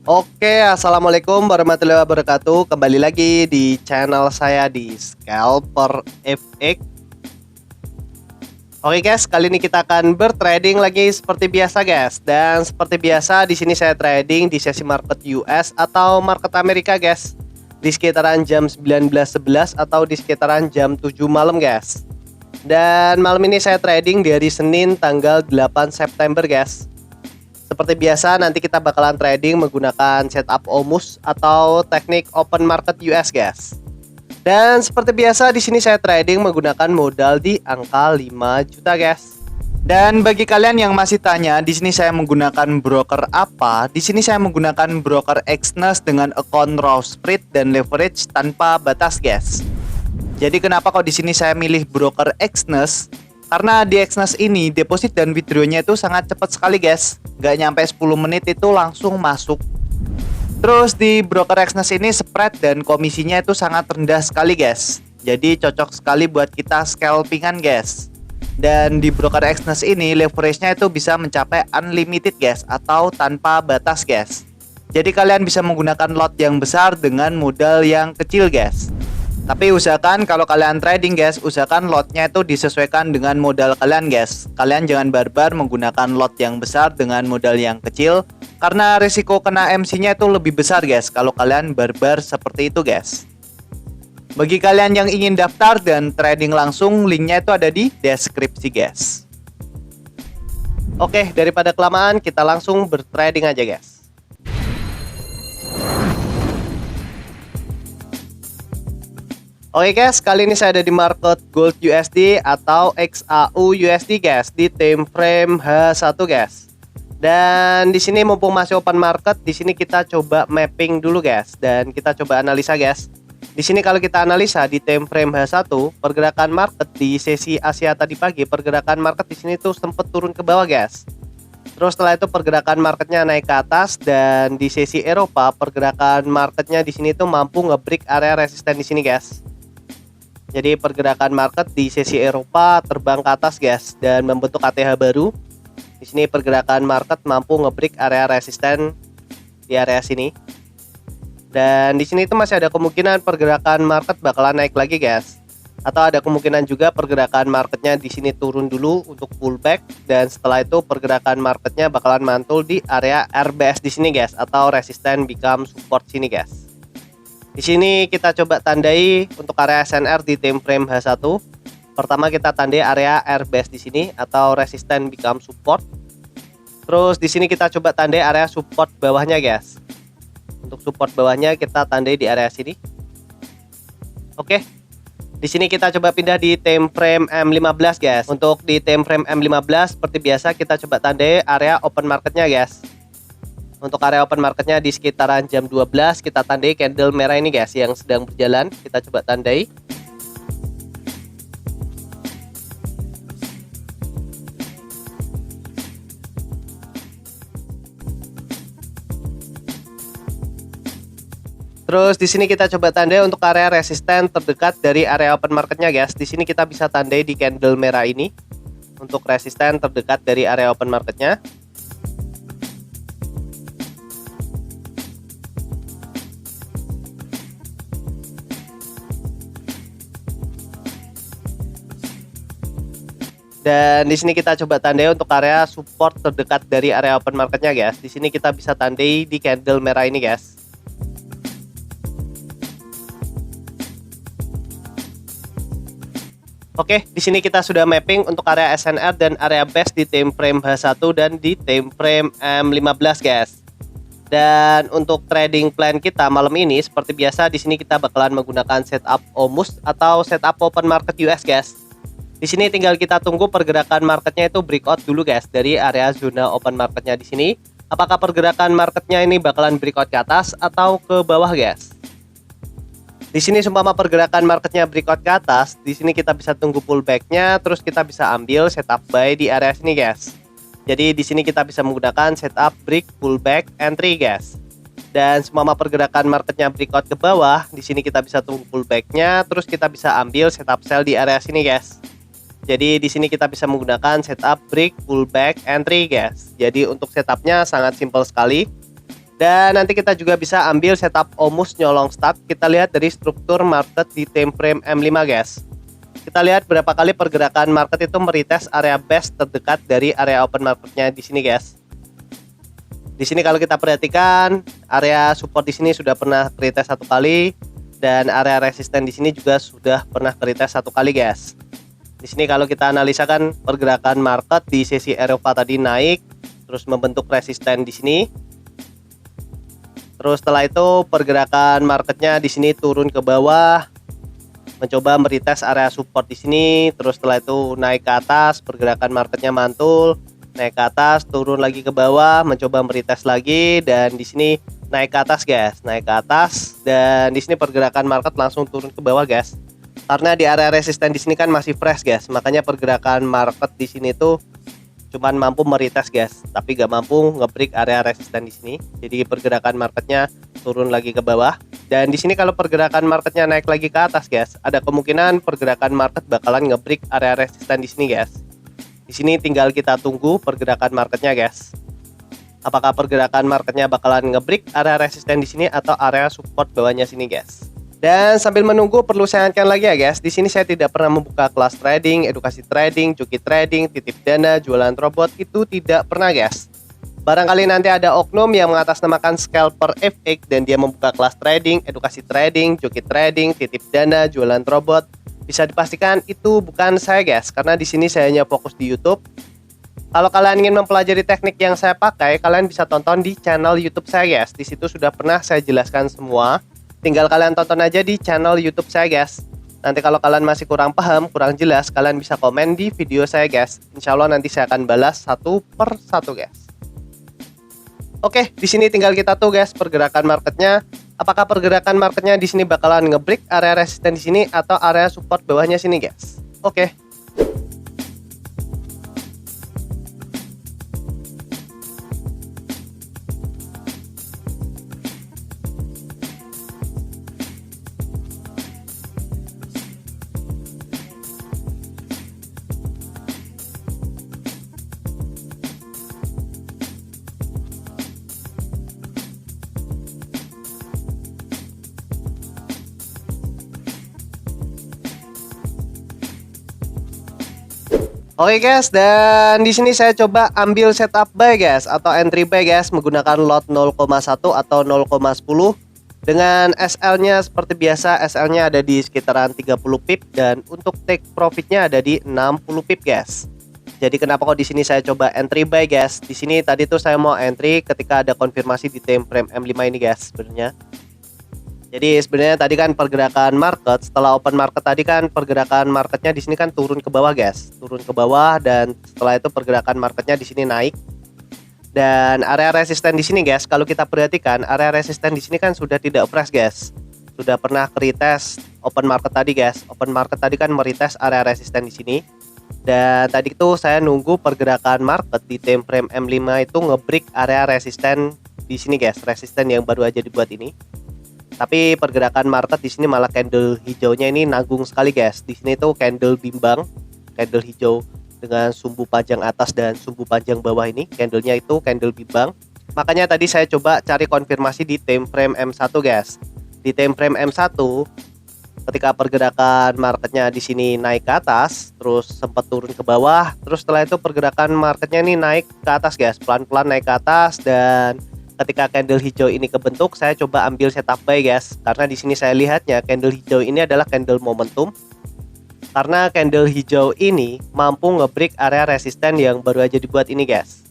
Oke, assalamualaikum warahmatullahi wabarakatuh. Kembali lagi di channel saya di Scalper FX. Oke guys, kali ini kita akan bertrading lagi seperti biasa guys. Dan seperti biasa di sini saya trading di sesi market US atau market Amerika guys. Di sekitaran jam 19.11 atau di sekitaran jam 7 malam guys. Dan malam ini saya trading di hari Senin tanggal 8 September guys. Seperti biasa nanti kita bakalan trading menggunakan setup OMUS atau teknik open market US guys. Dan seperti biasa di sini saya trading menggunakan modal di angka 5 juta guys. Dan bagi kalian yang masih tanya di sini saya menggunakan broker apa? Di sini saya menggunakan broker Exness dengan account raw spread dan leverage tanpa batas guys. Jadi kenapa kok di sini saya milih broker Exness? Karena di Exness ini deposit dan withdrawnya itu sangat cepat sekali guys. Gak nyampe 10 menit itu langsung masuk. Terus di broker Exness ini spread dan komisinya itu sangat rendah sekali guys. Jadi cocok sekali buat kita scalpingan guys. Dan di broker Exness ini leverage-nya itu bisa mencapai unlimited guys, atau tanpa batas guys. Jadi kalian bisa menggunakan lot yang besar dengan modal yang kecil guys. Tapi usahakan kalau kalian trading guys, usahakan lotnya itu disesuaikan dengan modal kalian guys. Kalian jangan barbar menggunakan lot yang besar dengan modal yang kecil, karena risiko kena MC-nya itu lebih besar guys kalau kalian barbar seperti itu guys. Bagi kalian yang ingin daftar dan trading langsung, linknya itu ada di deskripsi guys. Oke, daripada kelamaan kita langsung bertrading aja guys. Oke guys, kali ini saya ada di market gold USD atau XAU USD guys, di time frame H1 guys. Dan di sini mumpung masih open market, di sini kita coba mapping dulu guys, dan kita coba analisa guys. Di sini kalau kita analisa di time frame H1, pergerakan market di sesi Asia tadi pagi, pergerakan market di sini tuh sempat turun ke bawah guys. Terus setelah itu pergerakan marketnya naik ke atas, dan di sesi Eropa pergerakan marketnya di sini tuh mampu nge-break area resisten di sini guys. Jadi pergerakan market di sesi Eropa terbang ke atas guys dan membentuk ATH baru. Di sini pergerakan market mampu nge-break area resisten di area sini. Dan di sini itu masih ada kemungkinan pergerakan market bakalan naik lagi guys. Atau ada kemungkinan juga pergerakan marketnya di sini turun dulu untuk pullback, dan setelah itu pergerakan marketnya bakalan mantul di area RBS di sini guys, atau resisten become support sini guys. Di sini kita coba tandai untuk area SNR di time frame H1. Pertama kita tandai area RBS di sini atau resisten become support. Terus di sini kita coba tandai area support bawahnya guys. Untuk support bawahnya kita tandai di area sini. Oke. Di sini kita coba pindah di time frame M15 guys. Untuk di time frame M15 seperti biasa kita coba tandai area open marketnya guys. Untuk area open marketnya di sekitaran jam 12 kita tandai candle merah ini guys yang sedang berjalan. Kita coba tandai. Terus di sini kita coba tandai untuk area resisten terdekat dari area open marketnya guys. Di sini kita bisa tandai di candle merah ini untuk resisten terdekat dari area open marketnya. Dan di sini kita coba tandai untuk area support terdekat dari area open marketnya guys. Di sini kita bisa tandai di candle merah ini guys. Oke, di sini kita sudah mapping untuk area SNR dan area base di time frame H1 dan di time frame M15 guys. Dan untuk trading plan kita malam ini seperti biasa di sini kita bakalan menggunakan setup OMUS atau setup open market US guys. Di sini tinggal kita tunggu pergerakan marketnya itu breakout dulu guys dari area zona open marketnya di sini. Apakah pergerakan marketnya ini bakalan breakout ke atas atau ke bawah guys? Di sini seumpama pergerakan marketnya breakout ke atas, di sini kita bisa tunggu pullbacknya, terus kita bisa ambil setup buy di area sini guys. Jadi di sini kita bisa menggunakan setup break pullback entry guys. Dan seumpama pergerakan marketnya breakout ke bawah, di sini kita bisa tunggu pullbacknya, terus kita bisa ambil setup sell di area sini guys. Jadi di sini kita bisa menggunakan setup break pullback entry guys. Jadi untuk setupnya sangat simpel sekali. Dan nanti kita juga bisa ambil setup Omus nyolong start. Kita lihat dari struktur market di time frame M5 guys. Kita lihat berapa kali pergerakan market itu meretest area base terdekat dari area open marketnya di sini guys. Di sini kalau kita perhatikan area support di sini sudah pernah retest satu kali dan area resisten di sini juga sudah pernah retest satu kali guys. Di sini kalau kita analisakan pergerakan market di sesi Eropa tadi naik terus membentuk resisten di sini. Terus setelah itu pergerakan marketnya di sini turun ke bawah, mencoba meretest area support di sini. Terus setelah itu naik ke atas, pergerakan marketnya mantul, naik ke atas, turun lagi ke bawah, mencoba meretest lagi, dan di sini naik ke atas guys, naik ke atas, dan di sini pergerakan market langsung turun ke bawah guys. Karena di area resisten di sini kan masih fresh guys, makanya pergerakan market di sini tuh cuman mampu meretest guys, tapi gak mampu nge-break area resisten di sini. Jadi pergerakan marketnya turun lagi ke bawah. Dan di sini kalau pergerakan marketnya naik lagi ke atas guys, ada kemungkinan pergerakan market bakalan nge-break area resisten di sini guys. Di sini tinggal kita tunggu pergerakan marketnya guys. Apakah pergerakan marketnya bakalan nge-break area resisten di sini atau area support bawahnya sini guys. Dan sambil menunggu perlu saya ingatkan lagi ya guys, di sini saya tidak pernah membuka kelas trading, edukasi trading, joki trading, titip dana, jualan robot, itu tidak pernah guys. Barangkali nanti ada oknum yang mengatasnamakan scalper FX dan dia membuka kelas trading, edukasi trading, joki trading, titip dana, jualan robot, bisa dipastikan itu bukan saya guys, karena di sini saya hanya fokus di YouTube. Kalau kalian ingin mempelajari teknik yang saya pakai, kalian bisa tonton di channel YouTube saya guys. Di situ sudah pernah saya jelaskan semua. Tinggal kalian tonton aja di channel YouTube saya guys. Nanti kalau kalian masih kurang paham, kurang jelas, kalian bisa komen di video saya guys. Insya Allah nanti saya akan balas satu per satu guys. Oke, di sini tinggal kita tuh guys pergerakan marketnya. Apakah pergerakan marketnya di sini bakalan nge-break area resisten di sini atau area support bawahnya sini guys. Oke. Oke guys, dan di sini saya coba ambil setup buy guys atau entry buy guys menggunakan lot 0,1 atau 0,10 dengan SL-nya seperti biasa, SL-nya ada di sekitaran 30 pip dan untuk take profitnya ada di 60 pip guys. Jadi kenapa kok di sini saya coba entry buy guys? Di sini tadi tuh saya mau entry ketika ada konfirmasi di time frame M5 ini guys sebenarnya. Jadi sebenarnya tadi kan pergerakan market setelah open market tadi kan pergerakan marketnya di sini kan turun ke bawah guys, turun ke bawah dan setelah itu pergerakan marketnya di sini naik. Dan area resisten di sini guys, kalau kita perhatikan area resisten di sini kan sudah tidak fresh guys. Sudah pernah retest open market tadi guys. Open market tadi kan meretest area resisten di sini. Dan tadi itu saya nunggu pergerakan market di time frame M5 itu nge-break area resisten di sini guys, resisten yang baru aja dibuat ini. Tapi pergerakan market di sini malah candle hijaunya ini nanggung sekali guys. Di sini tuh candle bimbang, candle hijau dengan sumbu panjang atas dan sumbu panjang bawah ini. Candlenya itu candle bimbang. Makanya tadi saya coba cari konfirmasi di time frame M1 guys. Di time frame M1 ketika pergerakan marketnya di sini naik ke atas, terus sempat turun ke bawah, terus setelah itu pergerakan marketnya ini naik ke atas guys, pelan-pelan naik ke atas. Dan ketika candle hijau ini kebentuk, saya coba ambil setup buy guys, karena di sini saya lihatnya candle hijau ini adalah candle momentum, karena candle hijau ini mampu nge-break area resisten yang baru aja dibuat ini guys.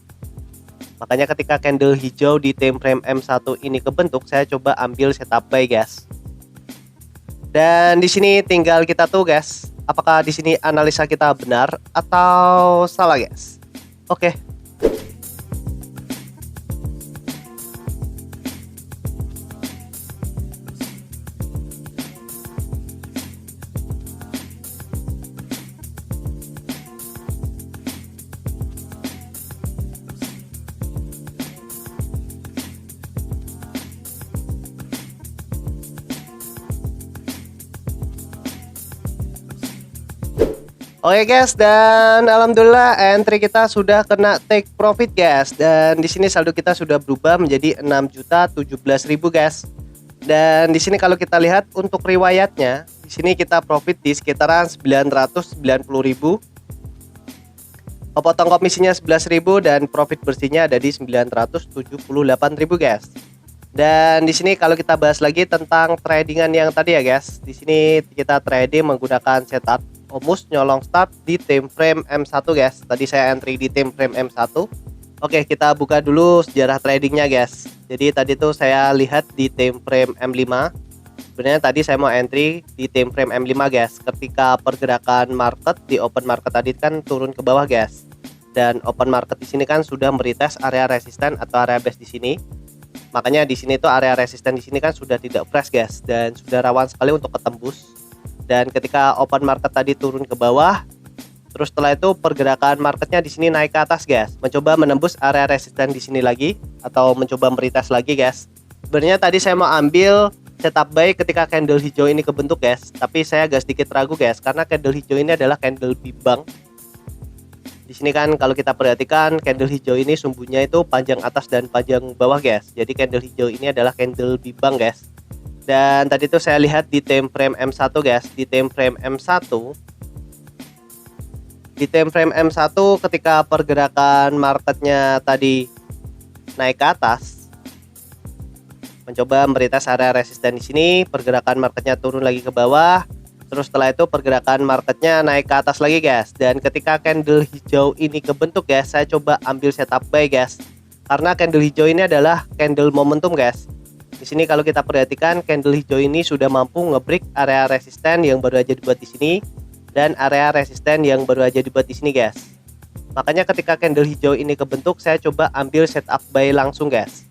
Makanya ketika candle hijau di time frame M1 ini kebentuk, saya coba ambil setup buy guys. Dan di sini tinggal kita tuh guys, apakah di sini analisa kita benar atau salah guys. Oke. Oke guys, dan alhamdulillah entry kita sudah kena take profit guys. Dan di sini saldo kita sudah berubah menjadi 6.017.000 guys. Dan di sini kalau kita lihat untuk riwayatnya, di sini kita profit di sekitaran 990.000. Potong komisinya 11.000 dan profit bersihnya ada di 978.000 guys. Dan di sini kalau kita bahas lagi tentang tradingan yang tadi ya guys. Di sini kita trading menggunakan setup Omus nyolong start di time frame M1 guys. Tadi saya entry di time frame M1. Oke, kita buka dulu sejarah tradingnya guys. Jadi tadi tuh saya lihat di time frame M5. Sebenarnya tadi saya mau entry di time frame M5 guys. Ketika pergerakan market di open market tadi kan turun ke bawah guys. Dan open market di sini kan sudah meretest area resisten atau area base di sini. Makanya di sini tuh area resisten di sini kan sudah tidak fresh guys dan sudah rawan sekali untuk ketembus. Dan ketika open market tadi turun ke bawah, terus setelah itu pergerakan marketnya di sini naik ke atas guys, mencoba menembus area resisten di sini lagi atau mencoba meretest lagi guys. Sebenarnya tadi saya mau ambil setup buy ketika candle hijau ini kebentuk guys, tapi saya agak sedikit ragu guys karena candle hijau ini adalah candle bimbang. Di sini kan kalau kita perhatikan candle hijau ini sumbunya itu panjang atas dan panjang bawah guys. Jadi candle hijau ini adalah candle bimbang guys. Dan tadi tuh saya lihat di time frame M1 guys, di time frame M1 ketika pergerakan marketnya tadi naik ke atas, mencoba meretest area resisten di sini, pergerakan marketnya turun lagi ke bawah, terus setelah itu pergerakan marketnya naik ke atas lagi guys. Dan ketika candle hijau ini kebentuk guys, saya coba ambil setup buy guys, karena candle hijau ini adalah candle momentum guys. Di sini kalau kita perhatikan candle hijau ini sudah mampu ngebreak area resisten yang baru aja dibuat di sini dan area resisten yang baru aja dibuat di sini guys. Makanya ketika candle hijau ini kebentuk, saya coba ambil setup buy langsung guys.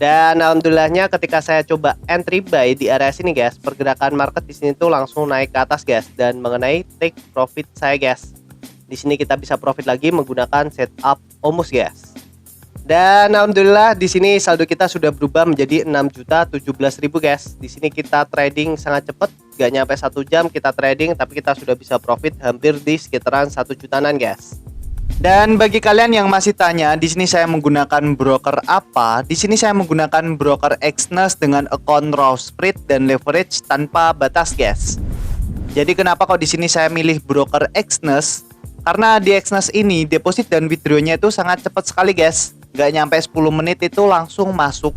Dan alhamdulillahnya ketika saya coba entry buy di area sini guys, pergerakan market di sini tuh langsung naik ke atas guys dan mengenai take profit saya guys. Di sini kita bisa profit lagi menggunakan setup Omus guys. Dan alhamdulillah di sini saldo kita sudah berubah menjadi 6.017.000 guys. Di sini kita trading sangat cepat, gak nyampe 1 jam kita trading, tapi kita sudah bisa profit hampir di sekitaran 1 jutaan guys. Dan bagi kalian yang masih tanya, di sini saya menggunakan broker apa? Di sini saya menggunakan broker Exness dengan account raw spread dan leverage tanpa batas guys. Jadi kenapa kok di sini saya milih broker Exness? Karena di Exness ini deposit dan withdrawnya itu sangat cepat sekali guys. Gak nyampe 10 menit itu langsung masuk.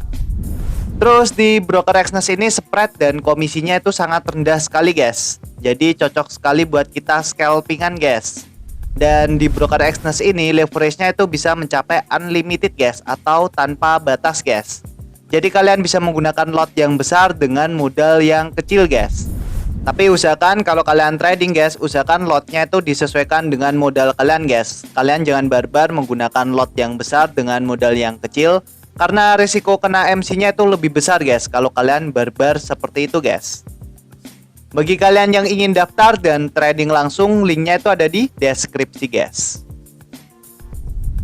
Terus di broker Exness ini spread dan komisinya itu sangat rendah sekali guys. Jadi cocok sekali buat kita scalpingan guys. Dan di broker Exness ini leverage-nya itu bisa mencapai unlimited guys atau tanpa batas guys. Jadi kalian bisa menggunakan lot yang besar dengan modal yang kecil guys. Tapi usahakan kalau kalian trading guys, usahakan lotnya itu disesuaikan dengan modal kalian guys. Kalian jangan barbar menggunakan lot yang besar dengan modal yang kecil, karena risiko kena MC-nya itu lebih besar guys kalau kalian barbar seperti itu guys. Bagi kalian yang ingin daftar dan trading langsung, linknya itu ada di deskripsi guys.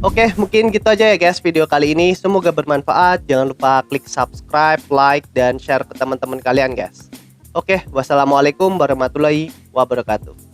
Oke, mungkin gitu aja ya guys video kali ini. Semoga bermanfaat. Jangan lupa klik subscribe, like, dan share ke teman-teman kalian guys. Oke, wassalamualaikum warahmatullahi wabarakatuh.